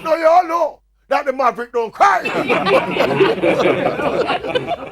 Now you all know that the Maverick don't cry.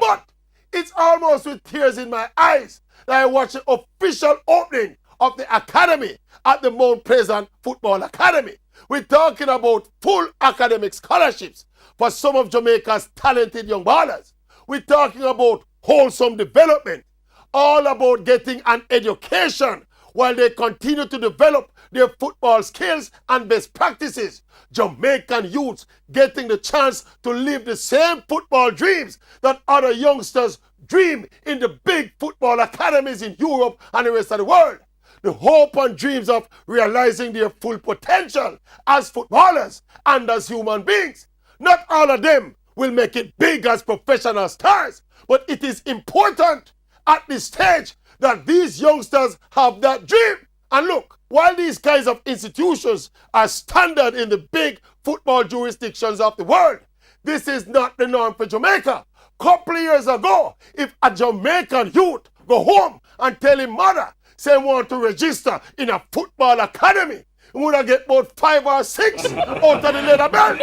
But it's almost with tears in my eyes that I watch the official opening of the academy at the Mount Pleasant Football Academy. We're talking about full academic scholarships for some of Jamaica's talented young ballers. We're talking about wholesome development, all about getting an education while they continue to develop their football skills and best practices. Jamaican youths getting the chance to live the same football dreams that other youngsters dream in the big football academies in Europe and the rest of the world. The hope and dreams of realizing their full potential as footballers and as human beings. Not all of them will make it big as professional stars, but it is important at this stage that these youngsters have that dream. And look, while these kinds of institutions are standard in the big football jurisdictions of the world, this is not the norm for Jamaica. Couple of years ago, if a Jamaican youth go home and tell his mother, say want to register in a football academy, he would have get about 5 or 6 out of the leather belt.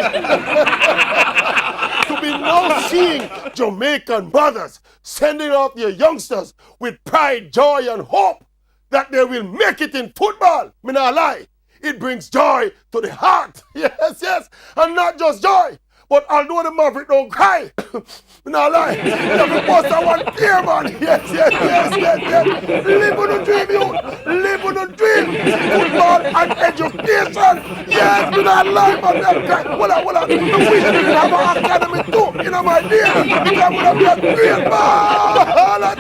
To be now seeing Jamaican mothers sending out their youngsters with pride, joy, and hope that they will make it in football, me not lie, it brings joy to the heart. Yes, yes, and not just joy. But although the Maverick don't cry, me not lie, every poster one tear, man. Yes, yes, yes, yes, yes. Live with the dream, you. Live with the dream. Football and education. Yes, me not lie, man. Me cry. Well, I wish we didn't have an academy too, you know, my dear. Because I would have been a great man.